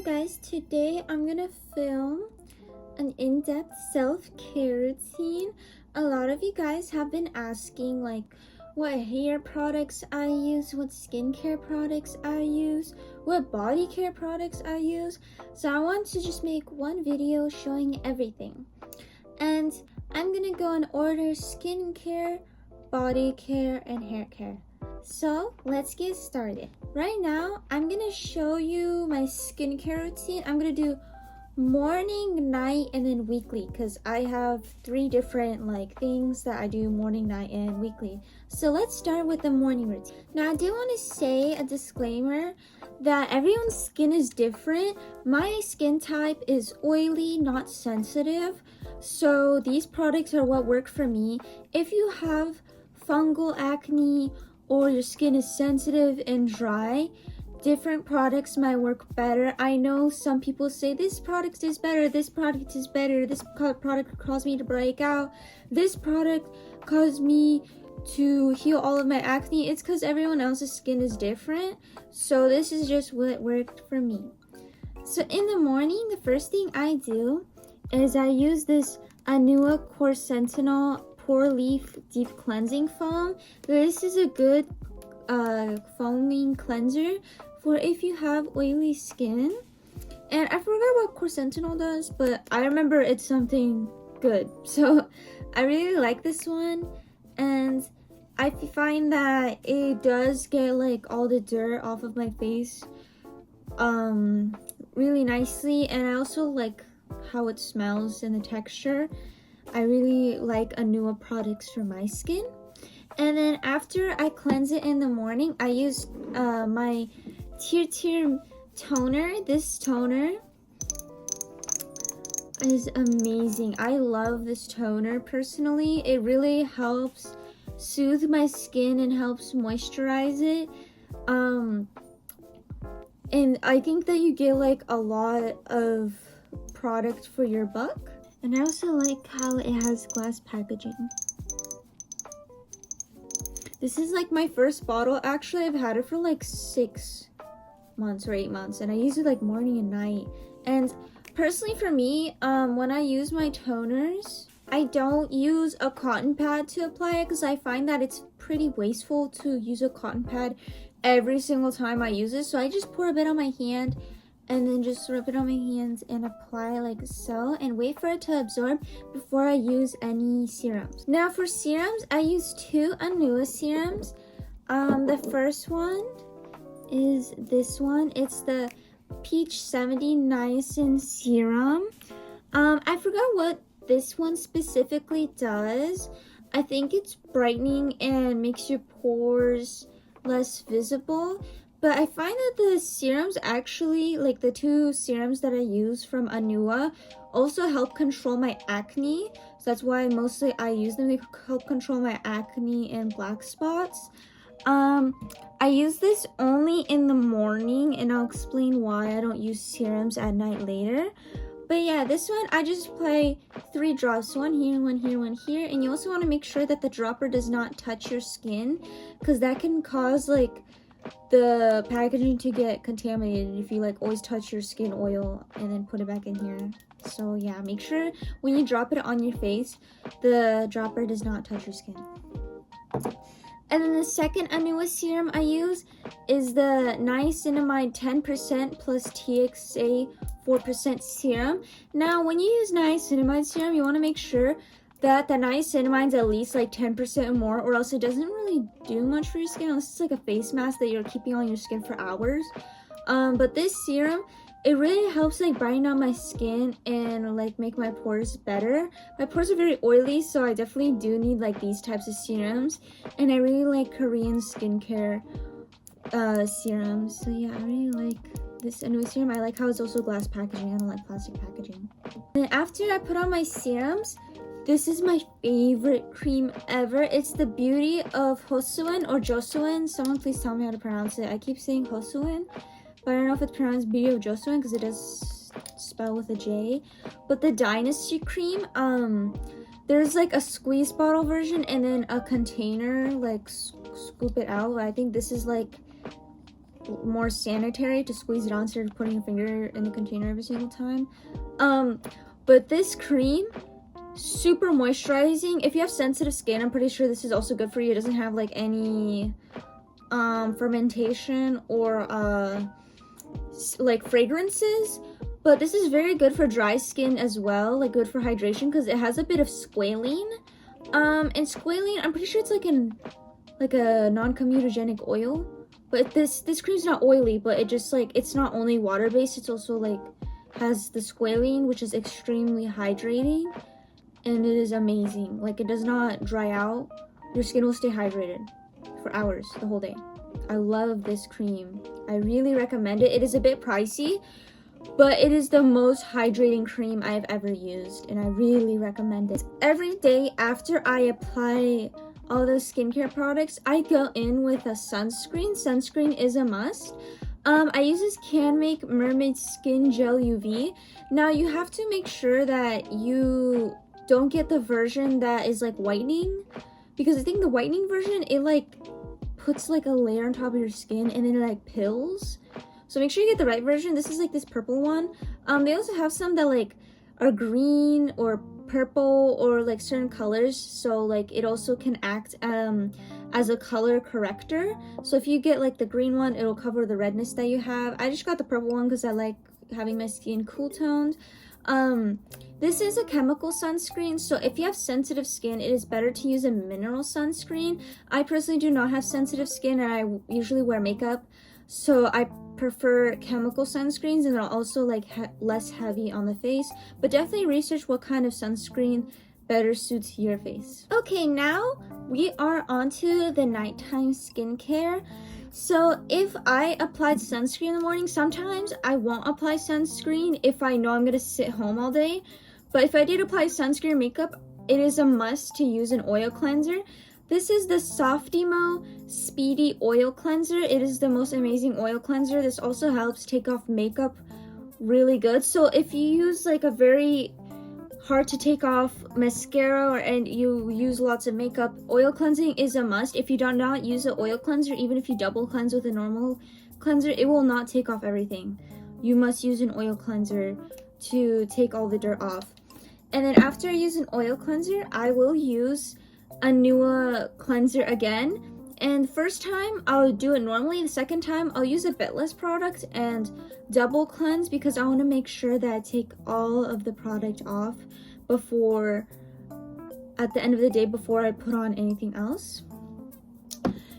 So guys, today I'm gonna film an in-depth self-care routine. A lot of you guys have been asking like what hair products I use, what skincare products I use, what body care products I use. So I want to just make one video showing everything. And I'm gonna go in order: skincare, body care, and hair care. So let's get started. Right now, I'm gonna show you my skincare routine. I'm gonna do morning, night, and then weekly because I have 3 different things that I do morning, night, and weekly. So let's start with the morning routine. Now I do want to say a disclaimer that everyone's skin is different. My skin type is oily, not sensitive. So these products are what work for me. If you have fungal acne or your skin is sensitive and dry, different products might work better. I know some people say this product is better, this product is better, this product caused me to break out, this product caused me to heal all of my acne. It's because everyone else's skin is different. So this is just what worked for me. So in the morning, the first thing I do is I use this Anua Core Sentinel Pore Leaf Deep Cleansing Foam. This is a good foaming cleanser for if you have oily skin. And I forgot what Core Sentinel does, but I remember it's something good. So I really like this one, and I find that it does get all the dirt off of my face really nicely, and I also like how it smells and the texture. I really like Anua products for my skin. And then after I cleanse it in the morning, I use my Tear toner. This toner is amazing. I love this toner personally. It really helps soothe my skin and helps moisturize it. And I think that you get a lot of product for your buck. And I also like how it has glass packaging. This is my first bottle. Actually, I've had it for 6 months or 8 months, and I use it morning and night. And personally for me, when I use my toners, I don't use a cotton pad to apply it because I find that it's pretty wasteful to use a cotton pad every single time I use it. So I just pour a bit on my hand and then just rub it on my hands and apply like so, and wait for it to absorb before I use any serums. Now for serums, I use 2 Anua serums. The first one is this one. It's the Peach 70 Niacin Serum. I forgot what this one specifically does. I think it's brightening and makes your pores less visible. But I find that the serums actually, the 2 serums that I use from Anua, also help control my acne. So that's why mostly I use them. They help control my acne and black spots. I use this only in the morning, and I'll explain why I don't use serums at night later. But yeah, this one I just apply 3 drops, one here, one here, one here. And you also want to make sure that the dropper does not touch your skin, because that can cause the packaging to get contaminated if you always touch your skin oil and then put it back in here. So yeah, make sure when you drop it on your face, the dropper does not touch your skin. And then the second Anua serum I use is the niacinamide 10% plus TXA 4% serum. Now when you use niacinamide serum, you want to make sure that the niacinamide is at least 10% or more, or else it doesn't really do much for your skin unless it's a face mask that you're keeping on your skin for hours. But this serum, it really helps brighten up my skin and make my pores better. My pores are very oily, so I definitely do need these types of serums. And I really like Korean skincare serums. So yeah, I really like this Anua serum. I like how it's also glass packaging. I don't like plastic packaging. And after I put on my serums, this is my favorite cream ever. It's the Beauty of Joseon or Joseon. Someone please tell me how to pronounce it. I keep saying Joseon, but I don't know if it's pronounced Beauty of Joseon because it does spell with a J. But the Dynasty cream, there's a squeeze bottle version and then a container, scoop it out. I think this is more sanitary to squeeze it on instead of putting your finger in the container every single time. But this cream, super moisturizing. If you have sensitive skin, I'm pretty sure this is also good for you. It doesn't have like any fermentation or like fragrances, but this is very good for dry skin as well, like good for hydration because it has a bit of squalene. And squalene, I'm pretty sure it's like a non-comedogenic oil, but this cream's not oily, but it just like, it's not only water-based, it's also like has the squalene, which is extremely hydrating, and it is amazing. Like, it does not dry out. Your skin will stay hydrated for hours, the whole day. I love this cream. I really recommend it. It is a bit pricey, but it is the most hydrating cream I've ever used, and I really recommend it. Every day after I apply all those skincare products, I go in with a sunscreen. Sunscreen is a must. I use this Canmake Mermaid Skin Gel UV. Now, you have to make sure that you don't get the version that is like whitening, because I think the whitening version, it like puts like a layer on top of your skin and then it like pills. So make sure you get the right version. This is like this purple one. They also have some that like are green or purple or like certain colors, so like it also can act as a color corrector. So if you get like the green one, it'll cover the redness that you have. I just got the purple one because I like having my skin cool toned. This is a chemical sunscreen, so if you have sensitive skin, it is better to use a mineral sunscreen. I personally do not have sensitive skin, and I usually wear makeup, so I prefer chemical sunscreens, and they're also like less heavy on the face. But definitely research what kind of sunscreen better suits your face. Okay, now we are on to the nighttime skincare. So if I applied sunscreen in the morning, sometimes I won't apply sunscreen if I know I'm gonna sit home all day. But if I did apply sunscreen or makeup, it is a must to use an oil cleanser. This is the Softimo Speedy Oil Cleanser. It is the most amazing oil cleanser. This also helps take off makeup really good. So if you use like a very hard to take off mascara and you use lots of makeup, oil cleansing is a must. If you do not use an oil cleanser, even if you double cleanse with a normal cleanser, it will not take off everything. You must use an oil cleanser to take all the dirt off. And then after I use an oil cleanser, I will use a Nua cleanser again. And first time I'll do it normally. The second time I'll use a bit less product and double cleanse, because I want to make sure that I take all of the product off before, at the end of the day, before I put on anything else.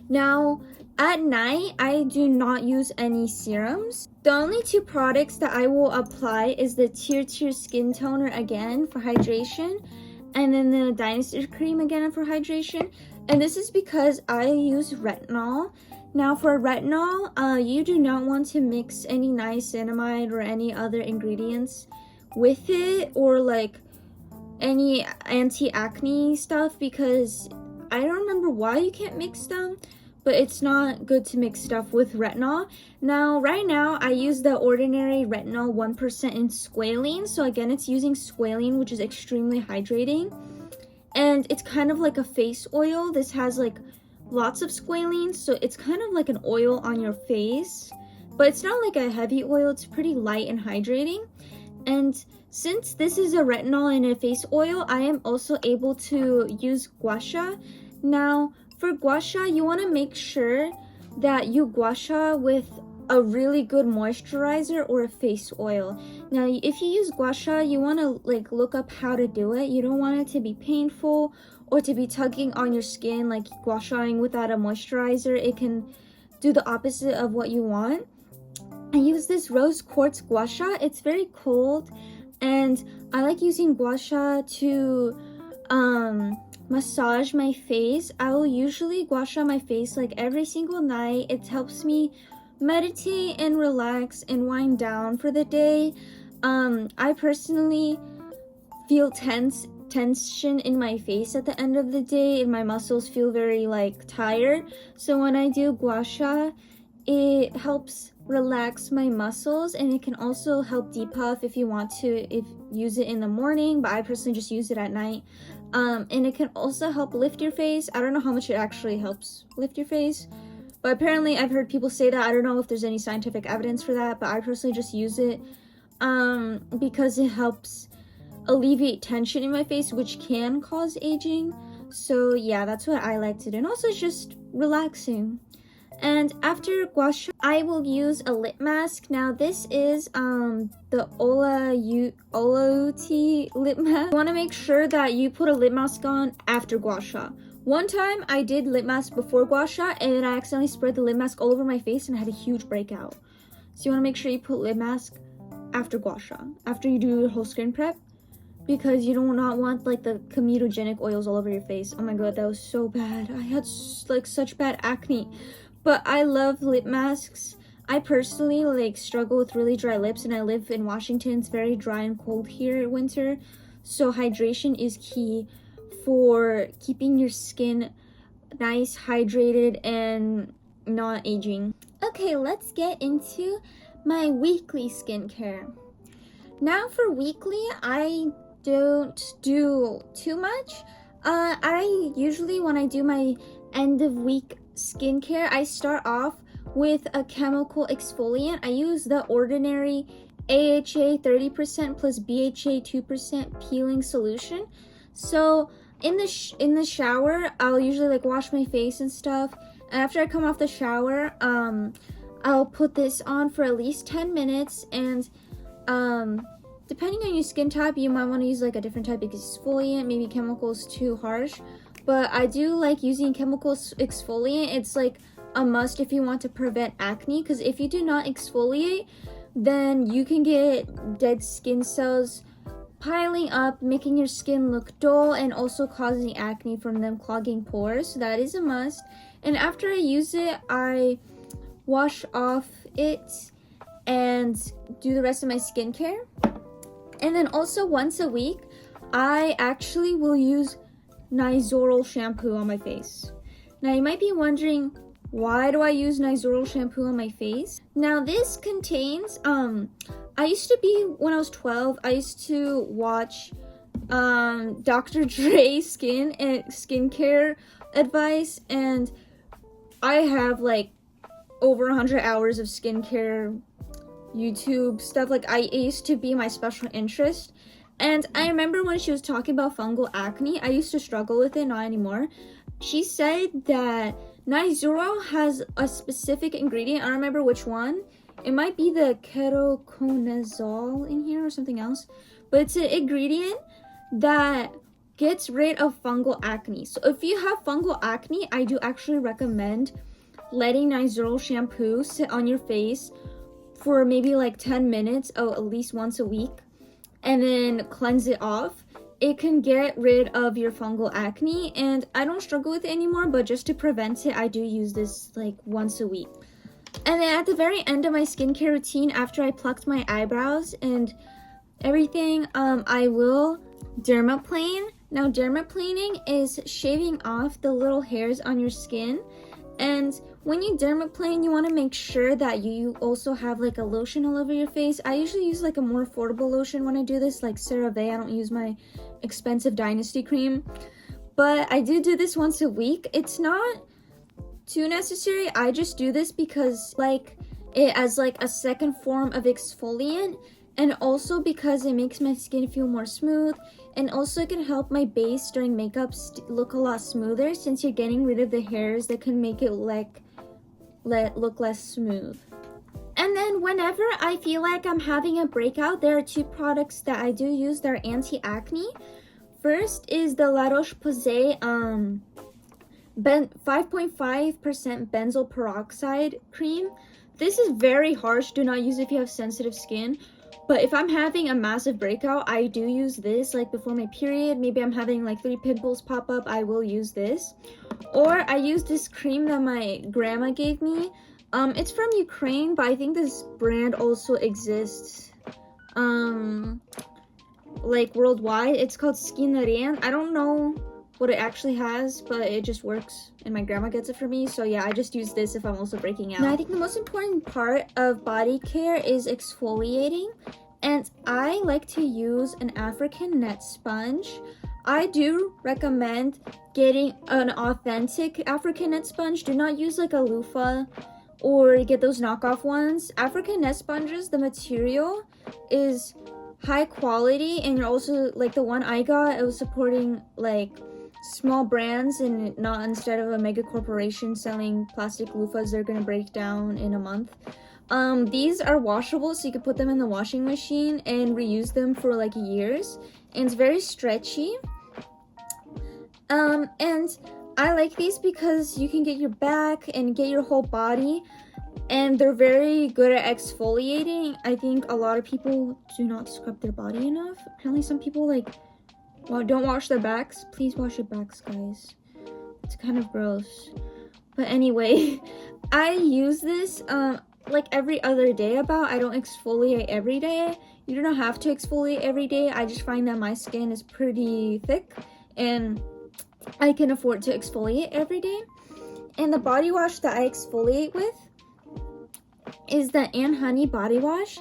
Now, at night, I do not use any serums. The only two products that I will apply is the Tear Skin Toner again for hydration, and then the Dynasty Cream again for hydration. And this is because I use retinol. Now for retinol, you do not want to mix any niacinamide or any other ingredients with it, or like any anti-acne stuff, because I don't remember why you can't mix them, but it's not good to mix stuff with retinol. Now, right now, I use the Ordinary Retinol 1% in Squalene. So again, it's using squalene, which is extremely hydrating. And it's kind of like a face oil. This has like lots of squalene, so it's kind of like an oil on your face. But it's not like a heavy oil, it's pretty light and hydrating. And since this is a retinol and a face oil, I am also able to use gua sha. Now, for gua sha, you want to make sure that you gua sha with a really good moisturizer or a face oil. Now, if you use gua sha, you want to like look up how to do it. You don't want it to be painful or to be tugging on your skin, like gua shaing without a moisturizer. It can do the opposite of what you want. I use this rose quartz gua sha. It's very cold, and I like using gua sha to massage my face. I will usually gua sha my face like every single night. It helps me meditate and relax and wind down for the day. I personally feel tension in my face at the end of the day, and my muscles feel very like tired. So when I do gua sha, it helps relax my muscles, and it can also help depuff if you want to use it in the morning, but I personally just use it at night. And it can also help lift your face. I don't know how much it actually helps lift your face, But apparently I've heard people say that. I don't know if there's any scientific evidence for that, but I personally just use it because it helps alleviate tension in my face, which can cause aging. So yeah, that's what I like to do. And also it's just relaxing. And after gua sha, I will use a lip mask. Now this is the Olauti lip mask. You want to make sure that you put a lip mask on after gua sha. One time I did lip mask before gua sha and then I accidentally spread the lip mask all over my face and I had a huge breakout. So you want to make sure you put lip mask after gua sha, after you do your whole skin prep, because you do not want like the comedogenic oils all over your face. Oh my god, that was so bad. I had like such bad acne. But I love lip masks. I personally like struggle with really dry lips and I live in Washington. It's very dry and cold here in winter. So hydration is key for keeping your skin nice, hydrated, and not aging. Okay, let's get into my weekly skincare. Now for weekly, I don't do too much. I usually, when I do my end of week skincare, I start off with a chemical exfoliant. I use the Ordinary AHA 30% plus BHA 2% peeling solution. So in the shower, I'll usually like wash my face and stuff. And after I come off the shower, I'll put this on for at least 10 minutes. And depending on your skin type, you might want to use like a different type of exfoliant. Maybe chemicals too harsh. But I do like using chemical exfoliant. It's like a must if you want to prevent acne, because if you do not exfoliate, then you can get dead skin cells piling up, making your skin look dull and also causing acne from them clogging pores. So that is a must. And after I use it, I wash off it and do the rest of my skincare. And then also once a week, I actually will use Nizoral shampoo on my face. Now you might be wondering, why do I use Nizoral shampoo on my face? Now this contains, I used to be, when I was 12, I used to watch Dr. Dre skincare advice, and I have like over 100 hours of skincare YouTube stuff. Like it used to be my special interest. And I remember when she was talking about fungal acne, I used to struggle with it, not anymore. She said that Nizoral has a specific ingredient. I don't remember which one. It might be the ketoconazole in here or something else. But it's an ingredient that gets rid of fungal acne. So if you have fungal acne, I do actually recommend letting Nizoral shampoo sit on your face for maybe like 10 minutes, at least once a week, and then cleanse it off. It can get rid of your fungal acne, and I don't struggle with it anymore, but just to prevent it, I do use this like once a week. And then at the very end of my skincare routine, after I plucked my eyebrows and everything, I will dermaplane. Now dermaplaning is shaving off the little hairs on your skin, and when you dermaplane, you want to make sure that you also have like a lotion all over your face. I usually use like a more affordable lotion when I do this, like CeraVe. I don't use my expensive Dynasty cream, but I do this once a week. It's not too necessary. I just do this because like it as like a second form of exfoliant, and also because it makes my skin feel more smooth, and also it can help my base during makeup look a lot smoother, since you're getting rid of the hairs that can make it look less smooth. And then whenever I feel like I'm having a breakout, there are two products that I do use that are anti-acne. First is the La Roche-Posay 5.5% benzoyl peroxide cream. This is very harsh. Do not use it if you have sensitive skin. But if I'm having a massive breakout, I do use this, like before my period. Maybe I'm having like 3 pimples pop up, I will use this. Or I use this cream that my grandma gave me. It's from Ukraine, but I think this brand also exists like worldwide. It's called Skinarian. I don't know what it actually has, but it just works, and my grandma gets it for me. So yeah, I just use this if I'm also breaking out. Now I think the most important part of body care is exfoliating, and I like to use an African net sponge. I do recommend getting an authentic African net sponge. Do not use like a loofah or get those knockoff ones. African net sponges, the material is high quality, and you're also like the one I got, it was supporting like small brands and not instead of a mega corporation selling plastic loofahs they're gonna break down in a month. These are washable, so you can put them in the washing machine and reuse them for like years, and it's very stretchy. And I like these because you can get your back and get your whole body, and they're very good at exfoliating. I think a lot of people do not scrub their body enough. Apparently some people like, well, don't wash their backs. Please wash your backs, guys. It's kind of gross. But anyway, I use this like every other day about. I don't exfoliate every day. You don't have to exfoliate every day. I just find that my skin is pretty thick and I can afford to exfoliate every day. And the body wash that I exfoliate with is the Anne Honey body wash.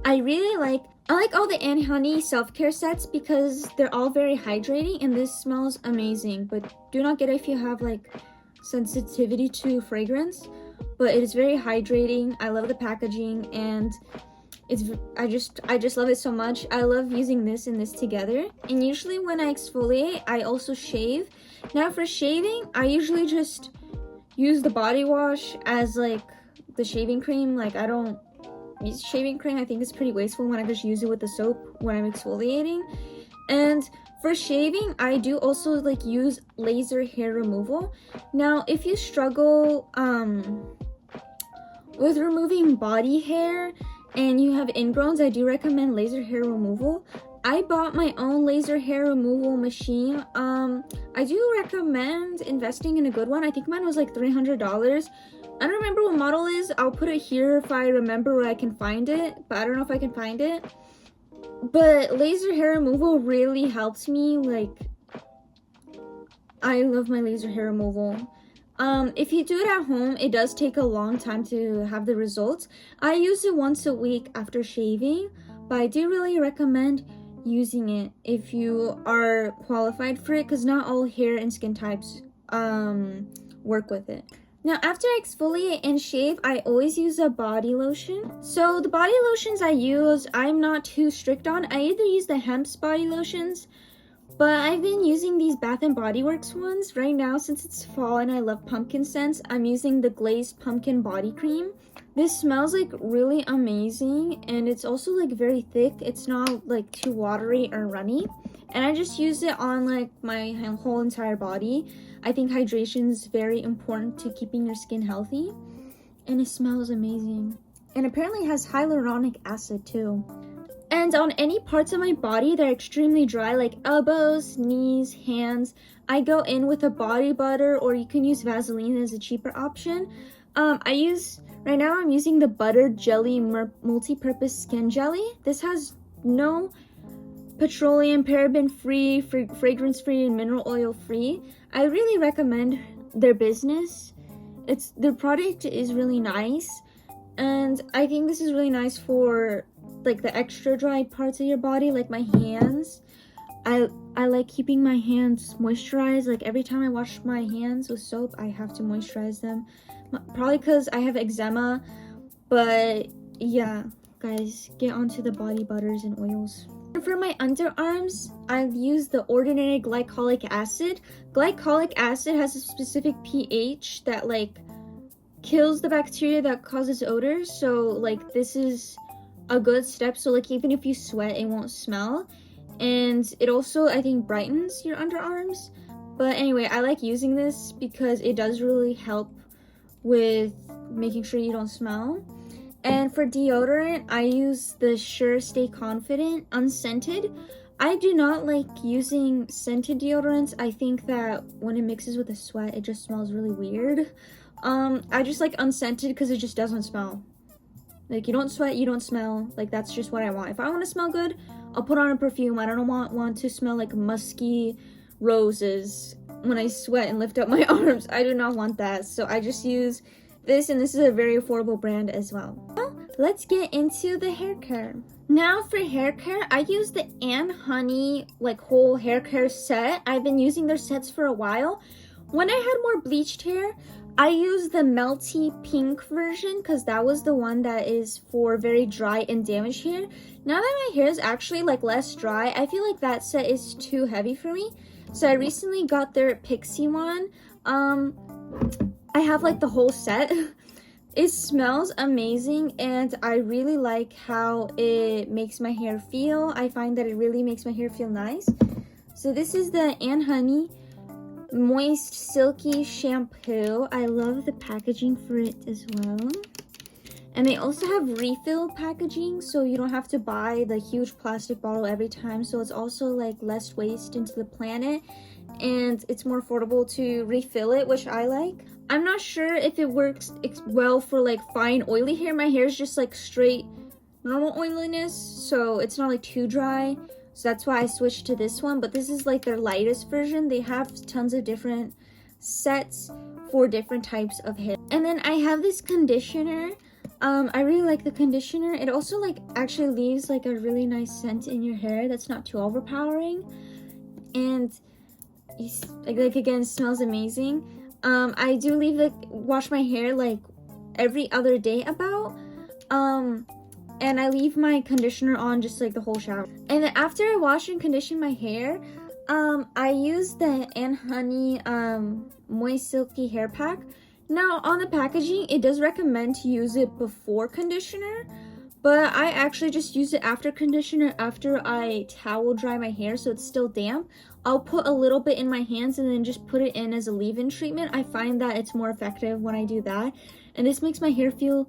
I like all the Anne Honey self-care sets because they're all very hydrating, and this smells amazing. But do not get it if you have like sensitivity to fragrance, but it is very hydrating. I love the packaging, and I just love it so much. I love using this and this together. And usually when I exfoliate, I also shave. Now for shaving, I usually just use the body wash as like the shaving cream. Like I don't use shaving cream. I think it's pretty wasteful when I just use it with the soap when I'm exfoliating. And for shaving, I do also like use laser hair removal. Now if you struggle with removing body hair and you have ingrowns, I do recommend laser hair removal. I bought my own laser hair removal machine. I do recommend investing in a good one. I think mine was like $300. I don't remember what model it is. I'll put it here if I remember where I can find it, but I don't know if I can find it. But laser hair removal really helps me. Like, I love my laser hair removal. If you do it at home, it does take a long time to have the results. I use it once a week after shaving, but I do really recommend using it if you are qualified for it, because not all hair and skin types work with it. Now after I exfoliate and shave, I always use a body lotion. So the body lotions I use, I'm not too strict on. I either use the Hemp's body lotions, but I've been using these Bath & Body Works ones. Right now, since it's fall and I love pumpkin scents, I'm using the Glazed Pumpkin Body Cream. This smells like really amazing, and it's also like very thick. It's not like too watery or runny. And I just use it on like my whole entire body. I think hydration is very important to keeping your skin healthy, and it smells amazing. And apparently it has hyaluronic acid too. And on any parts of my body that are extremely dry, like elbows, knees, hands, I go in with a body butter, or you can use Vaseline as a cheaper option. Right now I'm using the Butter Jelly Multi-Purpose Skin Jelly. This has no petroleum, paraben-free, fragrance-free, and mineral oil-free. I really recommend their business. Their product is really nice, and I think this is really nice for like the extra dry parts of your body, like my hands. I like keeping my hands moisturized. Like every time I wash my hands with soap, I have to moisturize them. Probably because I have eczema, but yeah, guys, get onto the body butters and oils. For my underarms, I've used the Ordinary Glycolic Acid. Glycolic acid has a specific pH that like kills the bacteria that causes odors. So like this is a good step. So like even if you sweat, it won't smell. And it also, I think, brightens your underarms. But anyway, I like using this because it does really help with making sure you don't smell. And for deodorant, I use the Sure Stay Confident unscented. I do not like using scented deodorants. I think that when it mixes with the sweat, it just smells really weird. I just like unscented because it just doesn't smell. Like, you don't sweat, you don't smell. Like, that's just what I want. If I want to smell good, I'll put on a perfume. I don't want to smell like musky roses when I sweat and lift up my arms. I do not want that. So I just use this, and this is a very affordable brand as well. Now, let's get into the hair care. Now for hair care, I use the Anne Honey like whole hair care set. I've been using their sets for a while. When I had more bleached hair, I used the melty pink version because that was the one that is for very dry and damaged hair. Now that my hair is actually like less dry, I feel like that set is too heavy for me. So I recently got their Pixie one. I have like the whole set. It smells amazing and I really like how it makes my hair feel. I find that it really makes my hair feel nice. So this is the Anne Honey Moist Silky Shampoo. I love the packaging for it as well. And they also have refill packaging, so you don't have to buy the huge plastic bottle every time. So it's also like less waste into the planet and it's more affordable to refill it, which I like. I'm not sure if it works well for like fine oily hair. My hair is just like straight normal oiliness, so it's not like too dry. So that's why I switched to this one, but this is like their lightest version. They have tons of different sets for different types of hair. And then I have this conditioner. I really like the conditioner. It also like actually leaves like a really nice scent in your hair that's not too overpowering. And like again, smells amazing. I do wash my hair like every other day about. And I leave my conditioner on just like the whole shower. And then after I wash and condition my hair, I use the Anne Honey Moist Silky Hair Pack. Now on the packaging, it does recommend to use it before conditioner, but I actually just use it after conditioner after I towel dry my hair so it's still damp. I'll put a little bit in my hands and then just put it in as a leave-in treatment. I find that it's more effective when I do that. And this makes my hair feel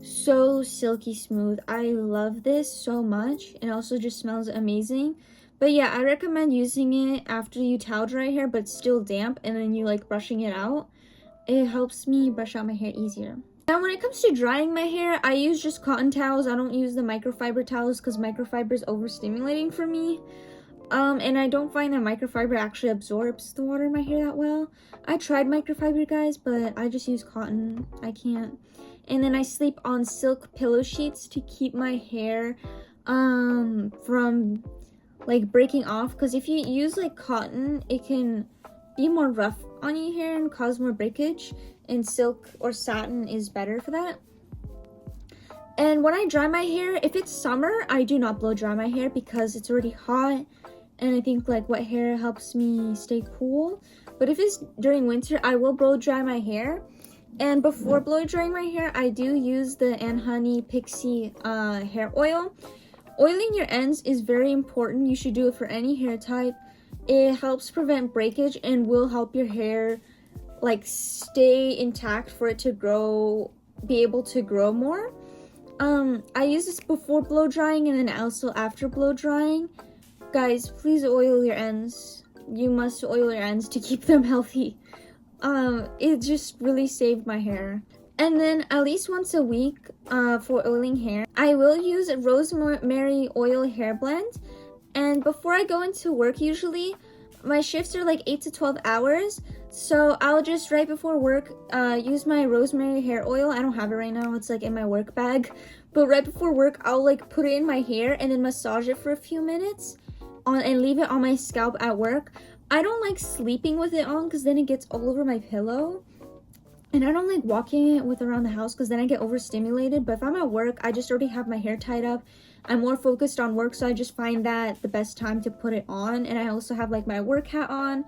so silky smooth. I love this so much. It also just smells amazing. But yeah, I recommend using it after you towel dry hair but it's still damp and then you like brushing it out. It helps me brush out my hair easier. Now when it comes to drying my hair, I use just cotton towels. I don't use the microfiber towels because microfiber is overstimulating for me. And I don't find that microfiber actually absorbs the water in my hair that well. I tried microfiber, guys, but I just use cotton. I can't. And then I sleep on silk pillow sheets to keep my hair from like breaking off, because if you use like cotton, it can be more rough on your hair and cause more breakage, and silk or satin is better for that. And when I dry my hair, if it's summer, I do not blow dry my hair because it's already hot, and I think like wet hair helps me stay cool. But if it's during winter, I will blow dry my hair. And before blow drying my hair, I do use the Anne Honey Pixie hair oil. Oiling your ends is very important. You should do it for any hair type. It helps prevent breakage and will help your hair like stay intact for it to grow, be able to grow more. I use this before blow drying and then also after blow drying. Guys, please oil your ends. You must oil your ends to keep them healthy. It just really saved my hair. And then at least once a week for oiling hair, I will use a rosemary oil hair blend. And before I go into work, usually my shifts are like 8 to 12 hours. So I'll just right before work use my rosemary hair oil. I don't have it right now, it's like in my work bag. But right before work, I'll like put it in my hair and then massage it for a few minutes and leave it on my scalp at work. I don't like sleeping with it on because then it gets all over my pillow. And I don't like walking it with around the house because then I get overstimulated. But if I'm at work, I just already have my hair tied up. I'm more focused on work, so I just find that the best time to put it on. And I also have like my work hat on.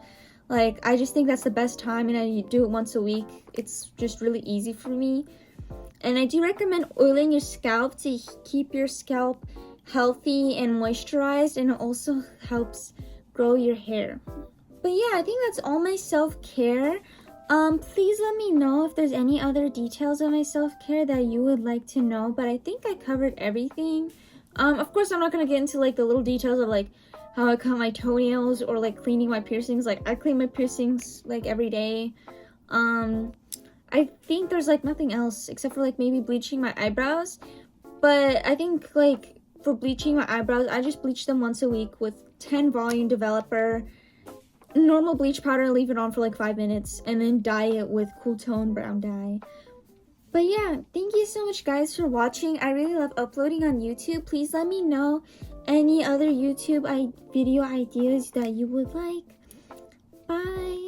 Like, I just think that's the best time, and I do it once a week. It's just really easy for me. And I do recommend oiling your scalp to keep your scalp healthy and moisturized, and it also helps grow your hair. But yeah, I think that's all my self-care. Please let me know if there's any other details of my self-care that you would like to know, but I think I covered everything. Of course, I'm not gonna get into like the little details of like how I cut my toenails or like cleaning my piercings. Like, I clean my piercings like every day. I think there's like nothing else except for like maybe bleaching my eyebrows. But I think like for bleaching my eyebrows, I just bleach them once a week with 10 volume developer, normal bleach powder, leave it on for like 5 minutes, and then dye it with cool tone brown dye. But yeah, thank you so much guys for watching. I really love uploading on YouTube. Please let me know any other YouTube video ideas that you would like. Bye.